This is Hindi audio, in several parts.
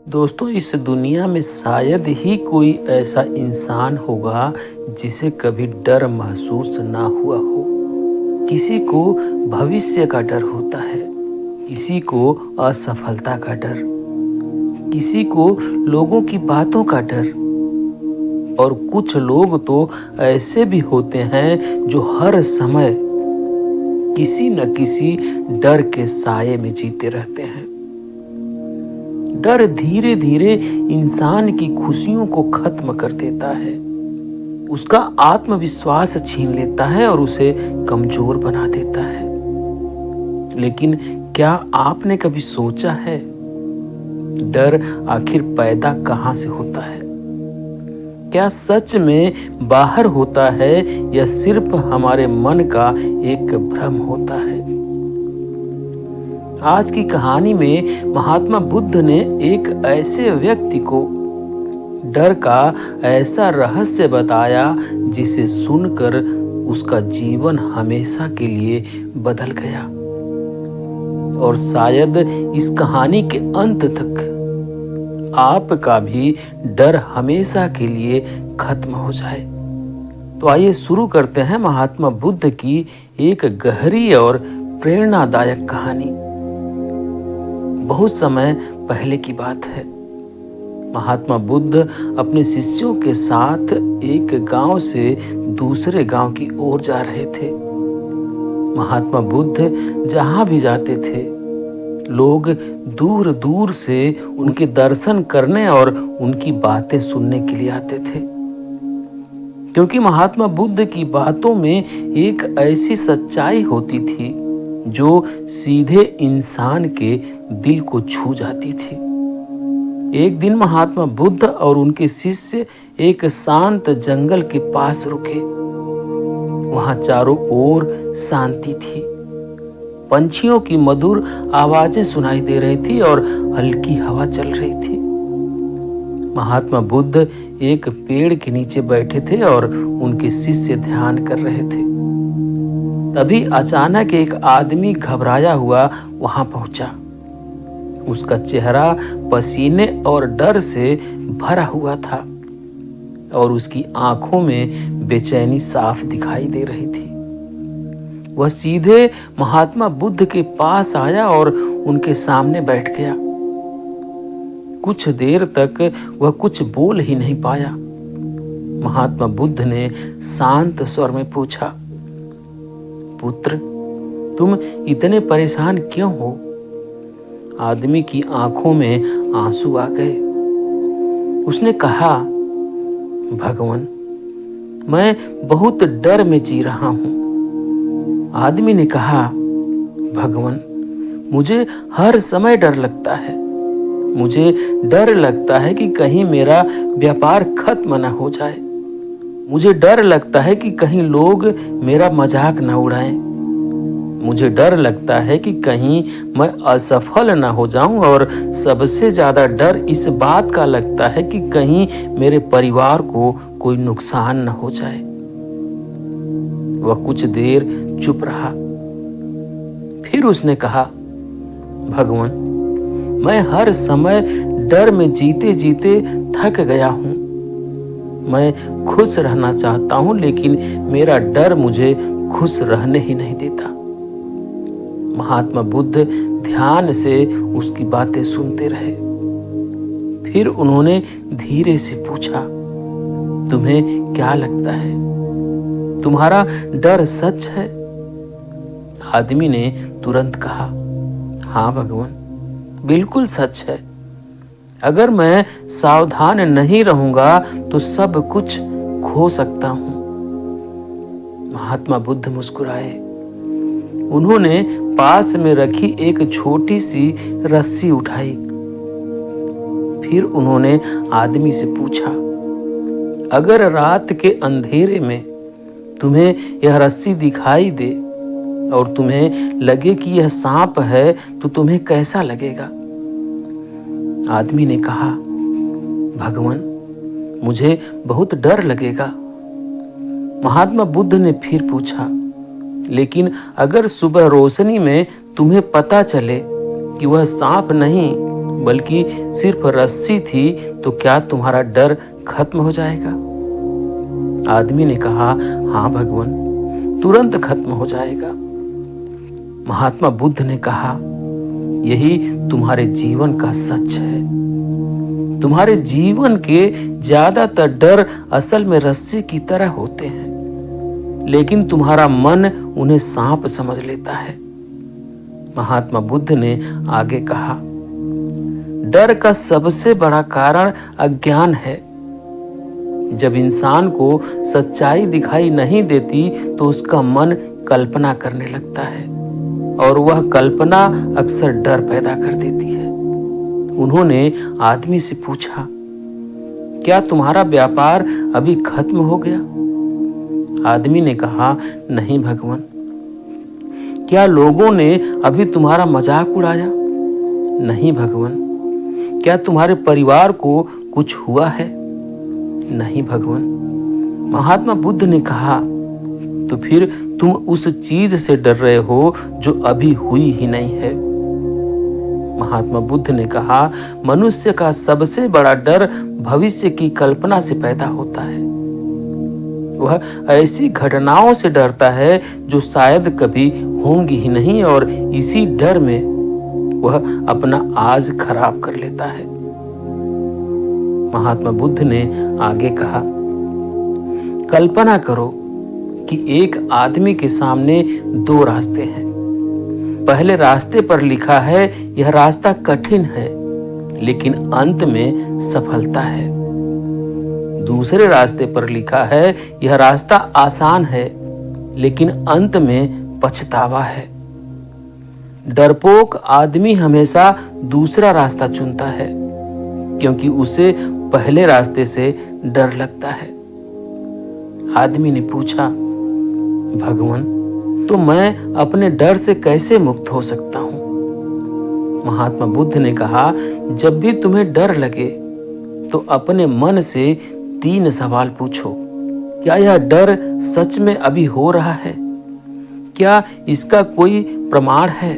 दोस्तों, इस दुनिया में शायद ही कोई ऐसा इंसान होगा जिसे कभी डर महसूस ना हुआ हो। किसी को भविष्य का डर होता है, किसी को असफलता का डर, किसी को लोगों की बातों का डर, और कुछ लोग तो ऐसे भी होते हैं जो हर समय किसी न किसी डर के साये में जीते रहते हैं। डर धीरे धीरे इंसान की खुशियों को खत्म कर देता है, उसका आत्मविश्वास छीन लेता है और उसे कमजोर बना देता है। लेकिन क्या आपने कभी सोचा है, डर आखिर पैदा कहां से होता है? क्या सच में बाहर होता है या सिर्फ हमारे मन का एक भ्रम होता है? आज की कहानी में महात्मा बुद्ध ने एक ऐसे व्यक्ति को डर का ऐसा रहस्य बताया जिसे सुनकर उसका जीवन हमेशा के लिए बदल गया। और शायद इस कहानी के अंत तक आपका भी डर हमेशा के लिए खत्म हो जाए। तो आइए शुरू करते हैं महात्मा बुद्ध की एक गहरी और प्रेरणादायक कहानी। बहुत समय पहले की बात है। महात्मा बुद्ध अपने शिष्यों के साथ एक गांव से दूसरे गांव की ओर जा रहे थे। महात्मा बुद्ध जहां भी जाते थे, लोग दूर दूर से उनके दर्शन करने और उनकी बातें सुनने के लिए आते थे, क्योंकि महात्मा बुद्ध की बातों में एक ऐसी सच्चाई होती थी जो सीधे इंसान के दिल को छू जाती थी। एक दिन महात्मा बुद्ध और उनके शिष्य एक शांत जंगल के पास रुके। वहां चारों ओर शांति थी, पंछियों की मधुर आवाजें सुनाई दे रही थी और हल्की हवा चल रही थी। महात्मा बुद्ध एक पेड़ के नीचे बैठे थे और उनके शिष्य ध्यान कर रहे थे। तभी अचानक एक आदमी घबराया हुआ वहां पहुंचा। उसका चेहरा पसीने और डर से भरा हुआ था और उसकी आंखों में बेचैनी साफ दिखाई दे रही थी। वह सीधे महात्मा बुद्ध के पास आया और उनके सामने बैठ गया। कुछ देर तक वह कुछ बोल ही नहीं पाया। महात्मा बुद्ध ने शांत स्वर में पूछा, पुत्र, तुम इतने परेशान क्यों हो? आदमी की आंखों में आंसू आ गए। उसने कहा, भगवान, मैं बहुत डर में जी रहा हूं। आदमी ने कहा, भगवान, मुझे हर समय डर लगता है। मुझे डर लगता है कि कहीं मेरा व्यापार खत्म न हो जाए। मुझे डर लगता है कि कहीं लोग मेरा मजाक न उड़ाएं। मुझे डर लगता है कि कहीं मैं असफल न हो जाऊं, और सबसे ज्यादा डर इस बात का लगता है कि कहीं मेरे परिवार को कोई नुकसान न हो जाए। वह कुछ देर चुप रहा। फिर उसने कहा, भगवान, मैं हर समय डर में जीते जीते थक गया हूं। मैं खुश रहना चाहता हूं, लेकिन मेरा डर मुझे खुश रहने ही नहीं देता। महात्मा बुद्ध ध्यान से उसकी बातें सुनते रहे। फिर उन्होंने धीरे से पूछा, तुम्हें क्या लगता है, तुम्हारा डर सच है? आदमी ने तुरंत कहा, हाँ भगवान, बिल्कुल सच है। अगर मैं सावधान नहीं रहूंगा तो सब कुछ खो सकता हूं। महात्मा बुद्ध मुस्कुराए। उन्होंने पास में रखी एक छोटी सी रस्सी उठाई। फिर उन्होंने आदमी से पूछा, अगर रात के अंधेरे में तुम्हें यह रस्सी दिखाई दे और तुम्हें लगे कि यह सांप है, तो तुम्हें कैसा लगेगा? आदमी ने कहा, भगवान, मुझे बहुत डर लगेगा। महात्मा बुद्ध ने फिर पूछा, लेकिन अगर सुबह रोशनी में तुम्हें पता चले कि वह सांप नहीं बल्कि सिर्फ रस्सी थी, तो क्या तुम्हारा डर खत्म हो जाएगा? आदमी ने कहा, हाँ भगवान, तुरंत खत्म हो जाएगा। महात्मा बुद्ध ने कहा, यही तुम्हारे जीवन का सच है। तुम्हारे जीवन के ज्यादातर डर असल में रस्सी की तरह होते हैं, लेकिन तुम्हारा मन उन्हें सांप समझ लेता है। महात्मा बुद्ध ने आगे कहा, डर का सबसे बड़ा कारण अज्ञान है। जब इंसान को सच्चाई दिखाई नहीं देती तो उसका मन कल्पना करने लगता है, और वह कल्पना अक्सर डर पैदा कर देती है। उन्होंने आदमी से पूछा, क्या तुम्हारा व्यापार अभी खत्म हो गया? आदमी ने कहा, नहीं भगवान। क्या लोगों ने अभी तुम्हारा मजाक उड़ाया? नहीं भगवान। क्या तुम्हारे परिवार को कुछ हुआ है? नहीं भगवान। महात्मा बुद्ध ने कहा, तो फिर तुम उस चीज से डर रहे हो जो अभी हुई ही नहीं है। महात्मा बुद्ध ने कहा, मनुष्य का सबसे बड़ा डर भविष्य की कल्पना से पैदा होता है। वह ऐसी घटनाओं से डरता है जो शायद कभी होंगी ही नहीं, और इसी डर में वह अपना आज खराब कर लेता है। महात्मा बुद्ध ने आगे कहा, कल्पना करो कि एक आदमी के सामने दो रास्ते हैं। पहले रास्ते पर लिखा है, यह रास्ता कठिन है लेकिन अंत में सफलता है। दूसरे रास्ते पर लिखा है, यह रास्ता आसान है लेकिन अंत में पछतावा है। डरपोक आदमी हमेशा दूसरा रास्ता चुनता है क्योंकि उसे पहले रास्ते से डर लगता है। आदमी ने पूछा, भगवान, तो मैं अपने डर से कैसे मुक्त हो सकता हूं? महात्मा बुद्ध ने कहा, जब भी तुम्हें डर लगे तो अपने मन से 3 सवाल पूछो। क्या यह डर सच में अभी हो रहा है? क्या इसका कोई प्रमाण है?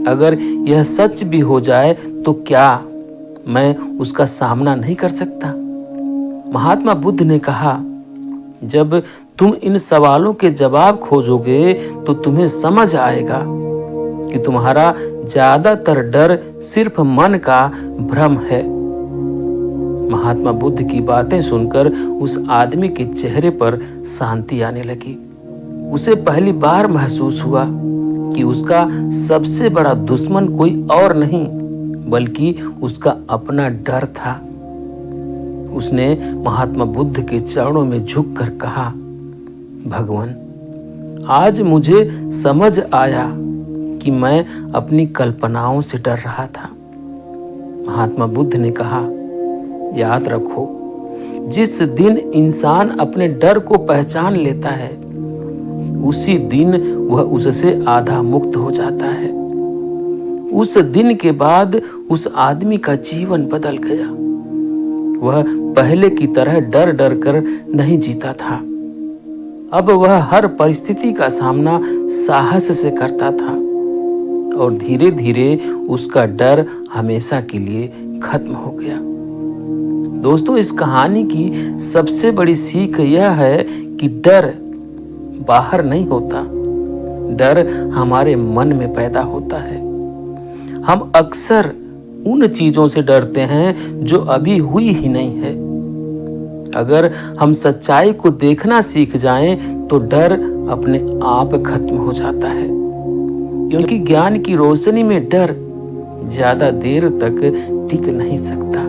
अगर यह सच भी हो जाए तो क्या मैं उसका सामना नहीं कर सकता? महात्मा बुद्ध ने कहा, जब तुम इन सवालों के जवाब खोजोगे तो तुम्हें समझ आएगा कि तुम्हारा ज्यादातर डर सिर्फ मन का भ्रम है। महात्मा बुद्ध की बातें सुनकर उस आदमी के चेहरे पर शांति आने लगी। उसे पहली बार महसूस हुआ कि उसका सबसे बड़ा दुश्मन कोई और नहीं बल्कि उसका अपना डर था। उसने महात्मा बुद्ध के चरणों में झुककर कहा, भगवान, आज मुझे समझ आया कि मैं अपनी कल्पनाओं से डर रहा था। महात्मा बुद्ध ने कहा, याद रखो, जिस दिन इंसान अपने डर को पहचान लेता है उसी दिन वह उससे आधा मुक्त हो जाता है। उस दिन के बाद उस आदमी का जीवन बदल गया। वह पहले की तरह डर डर कर नहीं जीता था। अब वह हर परिस्थिति का सामना साहस से करता था और धीरे धीरे उसका डर हमेशा के लिए खत्म हो गया। दोस्तों, इस कहानी की सबसे बड़ी सीख यह है कि डर बाहर नहीं होता, डर हमारे मन में पैदा होता है। हम अक्सर उन चीजों से डरते हैं जो अभी हुई ही नहीं है। अगर हम सच्चाई को देखना सीख जाएं तो डर अपने आप खत्म हो जाता है, क्योंकि ज्ञान की रोशनी में डर ज्यादा देर तक टिक नहीं सकता।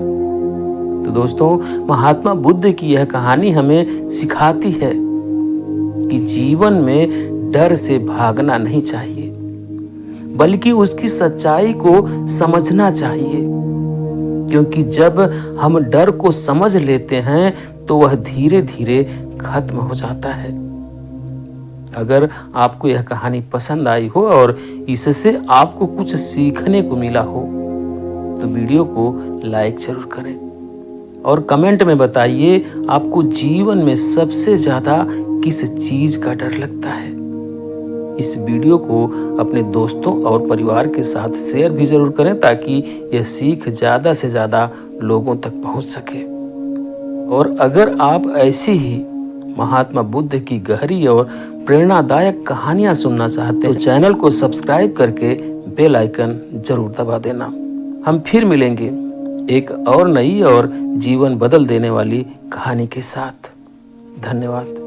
तो दोस्तों, महात्मा बुद्ध की यह कहानी हमें सिखाती है कि जीवन में डर से भागना नहीं चाहिए, बल्कि उसकी सच्चाई को समझना चाहिए, क्योंकि जब हम डर को समझ लेते हैं तो वह धीरे धीरे खत्म हो जाता है। अगर आपको यह कहानी पसंद आई हो और इससे आपको कुछ सीखने को मिला हो तो वीडियो को लाइक जरूर करें और कमेंट में बताइए आपको जीवन में सबसे ज्यादा किस चीज का डर लगता है। इस वीडियो को अपने दोस्तों और परिवार के साथ शेयर भी जरूर करें ताकि यह सीख ज़्यादा से ज़्यादा लोगों तक पहुंच सके। और अगर आप ऐसी ही महात्मा बुद्ध की गहरी और प्रेरणादायक कहानियां सुनना चाहते हैं तो चैनल को सब्सक्राइब करके बेल आइकन जरूर दबा देना। हम फिर मिलेंगे एक और नई और जीवन बदल देने वाली कहानी के साथ। धन्यवाद।